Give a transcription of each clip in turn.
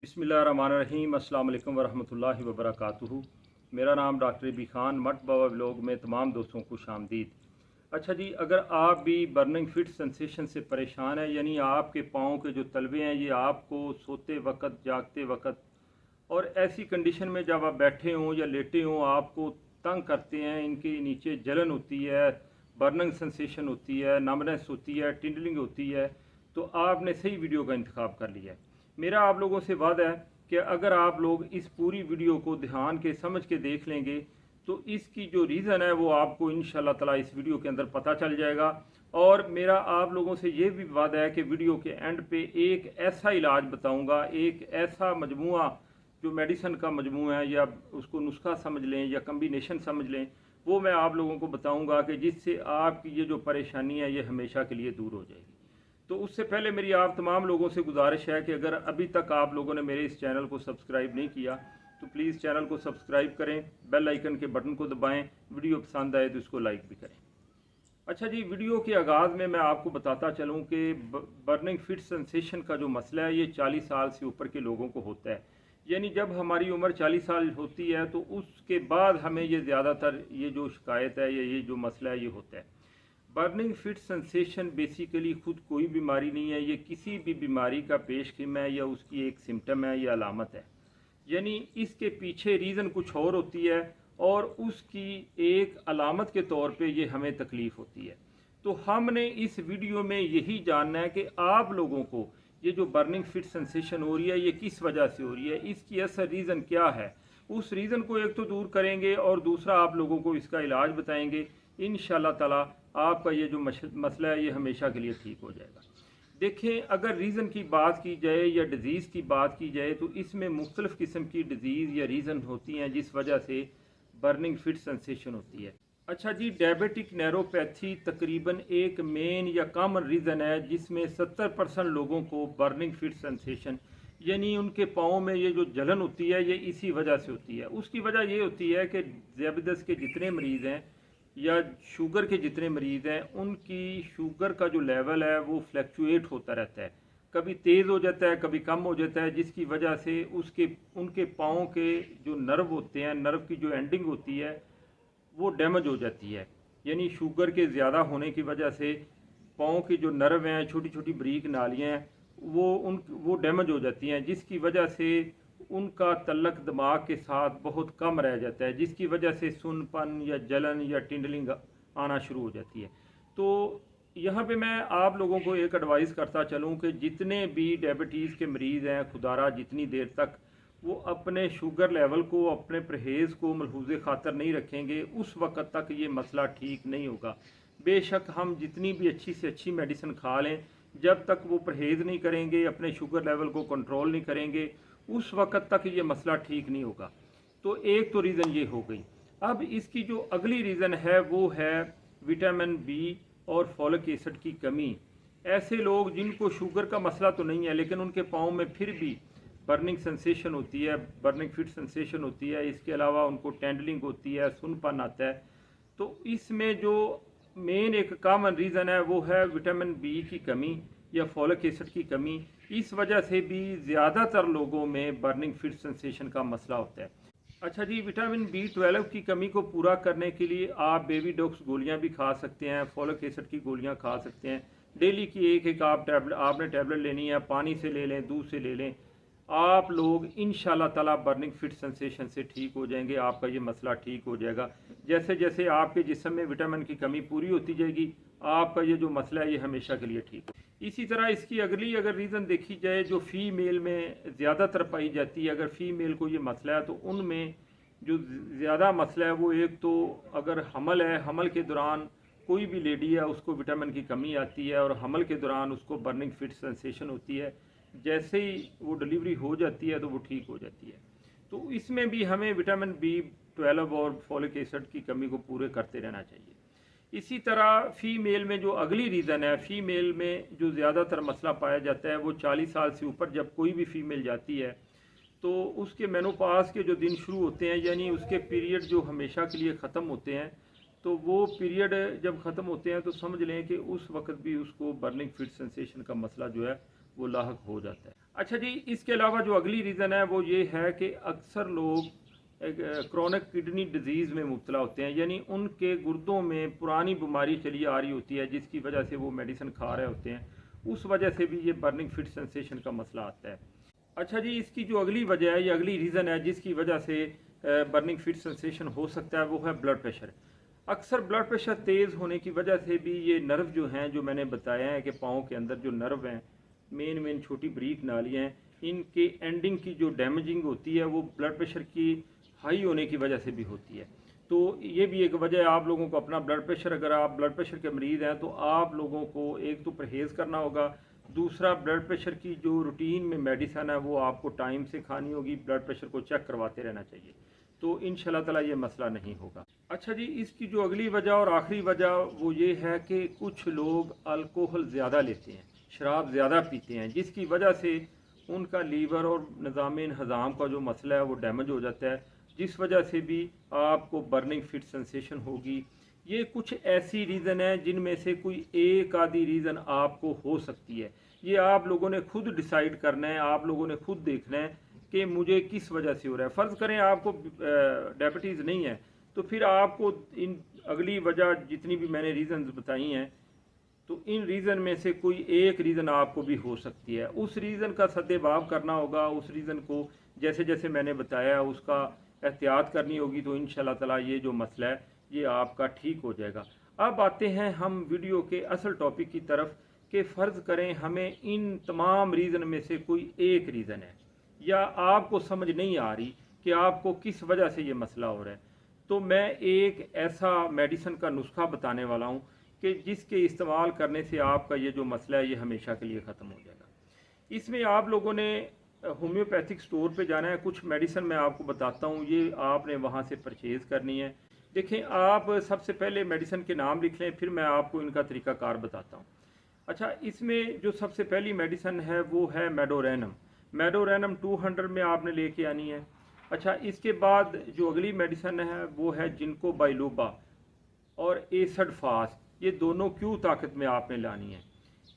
बिस्मिल्लाहिर्रहमानिर्रहीम। अस्सलाम वालेकुम वरहमतुल्लाहि वबरकातुहू। मेरा नाम डॉक्टर बी खान, मट बाबा व्लॉग में तमाम दोस्तों को खुशामदीद। अच्छा जी, अगर आप भी बर्निंग फिट सेंसेशन से परेशान हैं, यानी आपके पाँव के जो तलवे हैं ये आपको सोते वक्त, जागते वक्त और ऐसी कंडीशन में जब आप बैठे हों या लेटे हों आपको तंग करते हैं, इनके नीचे जलन होती है, बर्निंग सेंसेशन होती है, नमनेस होती है, टिंडलिंग होती है, तो आपने सही वीडियो का इंतखाब कर लिया है। मेरा आप लोगों से वादा है कि अगर आप लोग इस पूरी वीडियो को ध्यान के समझ के देख लेंगे तो इसकी जो रीज़न है वो आपको इंशाल्लाह ताला इस वीडियो के अंदर पता चल जाएगा। और मेरा आप लोगों से ये भी वादा है कि वीडियो के एंड पे एक ऐसा इलाज बताऊंगा, एक ऐसा मजमुआ जो मेडिसिन का मजमू है, या उसको नुस्खा समझ लें या कम्बिनेशन समझ लें, वो मैं आप लोगों को बताऊंगा कि जिससे आपकी ये जो परेशानी है ये हमेशा के लिए दूर हो जाएगी। तो उससे पहले मेरी आप तमाम लोगों से गुजारिश है कि अगर अभी तक आप लोगों ने मेरे इस चैनल को सब्सक्राइब नहीं किया तो प्लीज़ चैनल को सब्सक्राइब करें, बेल आइकन के बटन को दबाएं, वीडियो पसंद आए तो इसको लाइक भी करें। अच्छा जी, वीडियो के आगाज़ में मैं आपको बताता चलूं कि बर्निंग फिट सेंसेशन का जो मसला है ये 40 साल से ऊपर के लोगों को होता है। यानी जब हमारी उम्र 40 साल होती है तो उसके बाद हमें ये ज़्यादातर ये जो शिकायत है या ये जो मसला है ये होता है। बर्निंग फिट सेंसेशन बेसिकली खुद कोई बीमारी नहीं है, ये किसी भी बीमारी का पेशखिम है या उसकी एक सिम्टम है या अलामत है। यानी इसके पीछे रीज़न कुछ और होती है और उसकी एक अलामत के तौर पे ये हमें तकलीफ़ होती है। तो हमने इस वीडियो में यही जानना है कि आप लोगों को ये जो बर्निंग फिट सेंसेशन हो रही है ये किस वजह से हो रही है, इसकी असल रीज़न क्या है। उस रीज़न को एक तो दूर करेंगे और दूसरा आप लोगों को इसका इलाज बताएंगे। इंशाल्लाह ताला आपका ये जो मसला है ये हमेशा के लिए ठीक हो जाएगा। देखें, अगर रीज़न की बात की जाए या डिज़ीज़ की बात की जाए तो इसमें मुख्तलिफ़ किस्म की डिज़ीज़ या रीज़न होती हैं जिस वजह से बर्निंग फिट सेंसेशन होती है। अच्छा जी, डायबिटिक नैरोपैथी तकरीबन एक मेन या कॉमन रीज़न है जिसमें 70% लोगों को बर्निंग फिट सेंसेशन यानी उनके पाँव में ये जो जलन होती है ये इसी वजह से होती है। उसकी वजह ये होती है कि ज़ियादत के जितने मरीज़ हैं या शुगर के जितने मरीज़ हैं उनकी शुगर का जो लेवल है वो फ्लैक्चुएट होता रहता है, कभी तेज़ हो जाता है कभी कम हो जाता है, जिसकी वजह से उनके पाँव के जो नर्व होते हैं, नर्व की जो एंडिंग होती है वो डैमेज हो जाती है। यानी शुगर के ज़्यादा होने की वजह से पाँव की जो नर्व हैं, छोटी छोटी बारीक नालियाँ हैं, वो डैमेज हो जाती हैं, जिसकी वजह से उनका तल्लक दिमाग के साथ बहुत कम रह जाता है, जिसकी वजह से सुनपन या जलन या टिंडलिंग आना शुरू हो जाती है। तो यहाँ पे मैं आप लोगों को एक एडवाइस करता चलूँ कि जितने भी डायबिटीज़ के मरीज़ हैं, खुदारा जितनी देर तक वो अपने शुगर लेवल को, अपने परहेज़ को मलहूज़ खातर नहीं रखेंगे उस वक़्त तक ये मसला ठीक नहीं होगा। बेशक हम जितनी भी अच्छी से अच्छी मेडिसिन खा लें, जब तक वो परहेज़ नहीं करेंगे, अपने शुगर लेवल को कंट्रोल नहीं करेंगे, उस वक़्त तक ये मसला ठीक नहीं होगा। तो एक तो रीज़न ये हो गई। अब इसकी जो अगली रीज़न है वो है विटामिन बी और फॉलिक एसिड की कमी। ऐसे लोग जिनको शुगर का मसला तो नहीं है लेकिन उनके पाँव में फिर भी बर्निंग सेंसेशन होती है, बर्निंग फिट सेंसेशन होती है, इसके अलावा उनको टेंडलिंग होती है, सुनपन आता है। तो इसमें जो मेन एक कॉमन रीज़न है वो है विटामिन बी की कमी या फॉलिक एसिड की कमी। इस वजह से भी ज़्यादातर लोगों में बर्निंग फिट सेंसेशन का मसला होता है। अच्छा जी, विटामिन B12 की कमी को पूरा करने के लिए आप बेबी डॉक्स गोलियां भी खा सकते हैं, फॉलिक एसिड की गोलियां खा सकते हैं। डेली की एक एक आपने टैबलेट लेनी है, पानी से ले लें, दूध से ले लें। आप लोग इंशाल्लाह ताला बर्निंग फिट सेंसेशन से ठीक हो जाएंगे, आपका ये मसला ठीक हो जाएगा। जैसे जैसे आपके जिस्म में विटामिन की कमी पूरी होती जाएगी आपका ये जो मसला है ये हमेशा के लिए ठीक हो। इसी तरह इसकी अगली अगर रीज़न देखी जाए जो फ़ीमेल में ज़्यादातर पाई जाती है, अगर फ़ीमेल को ये मसला है तो उनमें जो ज़्यादा मसला है वो एक तो अगर हमल है, हमल के दौरान कोई भी लेडी है उसको विटामिन की कमी आती है और हमल के दौरान उसको बर्निंग फिट सेंसेशन होती है। जैसे ही वो डिलीवरी हो जाती है तो वो ठीक हो जाती है। तो इसमें भी हमें विटामिन B12 और फॉलिक एसिड की कमी को पूरे करते रहना चाहिए। इसी तरह फ़ीमेल में जो अगली रीज़न है, फ़ीमेल में जो ज़्यादातर मसला पाया जाता है वो 40 साल से ऊपर जब कोई भी फ़ीमेल जाती है तो उसके मेनोपॉज़ के जो दिन शुरू होते हैं, यानी उसके पीरियड जो हमेशा के लिए ख़त्म होते हैं, तो वो पीरियड जब ख़त्म होते हैं तो समझ लें कि उस वक्त भी उसको बर्निंग फिट सेंसेशन का मसला जो है वो लाहक हो जाता है। अच्छा जी, इसके अलावा जो अगली रीज़न है वो ये है कि अक्सर लोग क्रोनिक किडनी डिजीज़ में मुब्तला होते हैं, यानी उनके गुर्दों में पुरानी बीमारी चली आ रही होती है जिसकी वजह से वो मेडिसिन खा रहे होते हैं, उस वजह से भी ये बर्निंग फिट सेंसेशन का मसला आता है। अच्छा जी, इसकी जो अगली वजह है, ये अगली रीज़न है जिसकी वजह से बर्निंग फिट सेंसेशन हो सकता है, वो है ब्लड प्रेशर। अक्सर ब्लड प्रेशर तेज़ होने की वजह से भी ये नर्व जो हैं, जो मैंने बताया है कि पाँव के अंदर जो नर्व हैं, मेन छोटी ब्रीक नालियाँ हैं, इनके एंडिंग की जो डैमेजिंग होती है वो ब्लड प्रेशर की हाई होने की वजह से भी होती है। तो ये भी एक वजह है आप लोगों को अपना ब्लड प्रेशर, अगर आप ब्लड प्रेशर के मरीज़ हैं तो आप लोगों को एक तो परहेज़ करना होगा, दूसरा ब्लड प्रेशर की जो रूटीन में मेडिसिन है वो आपको टाइम से खानी होगी, ब्लड प्रेशर को चेक करवाते रहना चाहिए, तो इंशाल्लाह ताला ये मसला नहीं होगा। अच्छा जी, इसकी जो अगली वजह और आखिरी वजह वो ये है कि कुछ लोग अल्कोहल ज़्यादा लेते हैं, शराब ज़्यादा पीते हैं, जिसकी वजह से उनका लीवर और निज़ाम हज़ाम का जो मसला है वो डैमेज हो जाता है, जिस वजह से भी आपको बर्निंग फिट सेंसेशन होगी। ये कुछ ऐसी रीज़न है जिनमें से कोई एक आधी रीज़न आपको हो सकती है। ये आप लोगों ने खुद डिसाइड करना है, आप लोगों ने खुद देखना है कि मुझे किस वजह से हो रहा है। फ़र्ज़ करें आपको डायबिटीज़ नहीं है, तो फिर आपको इन अगली वजह जितनी भी मैंने रीज़न्स बताई हैं, तो इन रीज़न में से कोई एक रीज़न आपको भी हो सकती है। उस रीज़न का सद्देबाब करना होगा, उस रीज़न को जैसे जैसे मैंने बताया उसका एहतियात करनी होगी, तो इंशाल्लाह ताला ये जो मसला है ये आपका ठीक हो जाएगा। अब आते हैं हम वीडियो के असल टॉपिक की तरफ कि फ़र्ज़ करें हमें इन तमाम रीज़न में से कोई एक रीज़न है या आपको समझ नहीं आ रही कि आपको किस वजह से ये मसला हो रहा है, तो मैं एक ऐसा मेडिसिन का नुस्खा बताने वाला हूँ कि जिसके इस्तेमाल करने से आपका ये जो मसला है ये हमेशा के लिए ख़त्म हो जाएगा। इसमें आप लोगों ने होम्योपैथिक स्टोर पे जाना है, कुछ मेडिसिन मैं आपको बताता हूँ, ये आपने वहाँ से परचेज़ करनी है। देखें, आप सबसे पहले मेडिसिन के नाम लिख लें, फिर मैं आपको इनका तरीक़ाकार बताता हूँ। अच्छा, इसमें जो सबसे पहली मेडिसिन है वो है मेडोरेनम। मेडोरेनम 200 में आपने लेके आनी है। अच्छा, इसके बाद जो अगली मेडिसिन है वो है जिनको बाइलोबा और एसड फास, ये दोनों क्यू ताकत में आपने लानी है।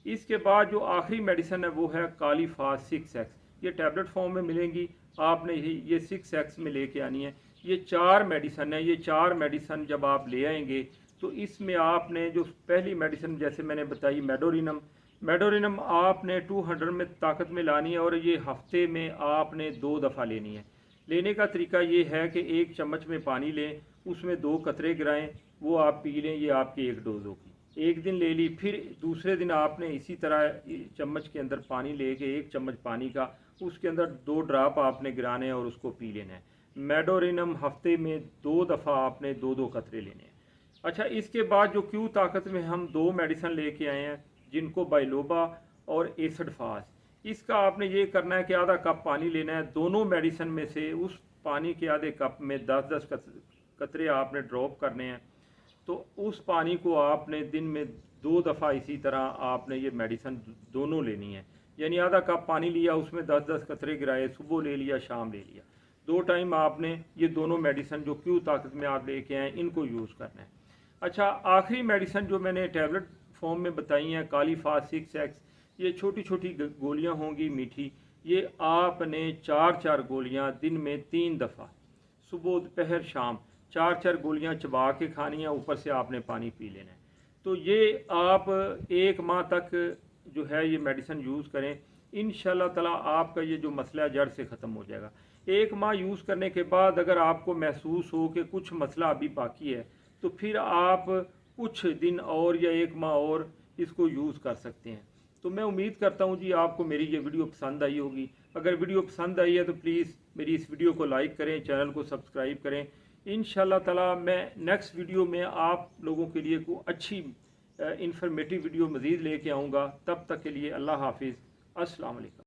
इसके बाद जो आखिरी मेडिसिन है वो है काली फास 6x, ये टैबलेट फॉर्म में मिलेंगी, आपने ये 6x में लेके आनी है। ये 4 मेडिसिन है, ये 4 मेडिसिन जब आप ले आएंगे तो इसमें आपने जो पहली मेडिसिन जैसे मैंने बताई मेडोरिनम आपने 200 में ताकत में लानी है और ये हफ्ते में आपने 2 दफ़ा लेनी है। लेने का तरीका ये है कि 1 चम्मच में पानी लें, उसमें 2 कतरे गिराएं, वो आप पी लें, ये आपकी 1 डोज होगी। एक दिन ले ली, फिर दूसरे दिन आपने इसी तरह चम्मच के अंदर पानी लेके 1 चम्मच पानी का उसके अंदर 2 ड्राप आपने गिराने हैं और उसको पी लेना है। मेडोरिनम हफ्ते में 2 दफ़ा आपने 2-2 कतरे लेने हैं। अच्छा, इसके बाद जो क्यू ताकत में हम 2 मेडिसिन लेके आए हैं जिनको बाइलोबा और एसड फास, इसका आपने ये करना है कि आधा कप पानी लेना है, दोनों मेडिसिन में से उस पानी के आधे कप में 10-10 कतरे आपने ड्रॉप करने हैं। तो उस पानी को आपने दिन में 2 दफ़ा इसी तरह आपने ये मेडिसिन दोनों लेनी है, यानी आधा कप पानी लिया, उसमें 10-10 कतरे गिराए, सुबह ले लिया, शाम ले लिया, 2 टाइम आपने ये दोनों मेडिसिन जो क्यू ताकत में आप लेके आए इनको यूज़ करना है। अच्छा, आखिरी मेडिसिन जो मैंने टैबलेट फॉर्म में बताई हैं काली फास 6x, ये छोटी छोटी गोलियां होंगी मीठी, ये आपने 4-4 गोलियां दिन में 3 दफ़ा सुबह दोपहर शाम 4-4 गोलियां चबा के खानी है, ऊपर से आपने पानी पी लेना है। तो ये आप 1 माह तक जो है ये मेडिसिन यूज़ करें, इंशाल्लाह ताला आपका ये जो मसला है जड़ से ख़त्म हो जाएगा। 1 माह यूज़ करने के बाद अगर आपको महसूस हो कि कुछ मसला अभी बाकी है तो फिर आप कुछ दिन और या 1 माह और इसको यूज़ कर सकते हैं। तो मैं उम्मीद करता हूँ जी आपको मेरी ये वीडियो पसंद आई होगी। अगर वीडियो पसंद आई है तो प्लीज़ मेरी इस वीडियो को लाइक करें, चैनल को सब्सक्राइब करें। इंशाल्लाह ताला मैं नेक्स्ट वीडियो में आप लोगों के लिए कोई अच्छी इंफॉर्मेटिव वीडियो मज़ीद लेके आऊँगा। तब तक के लिए अल्लाह हाफिज़, अस्सलाम वालेकुम।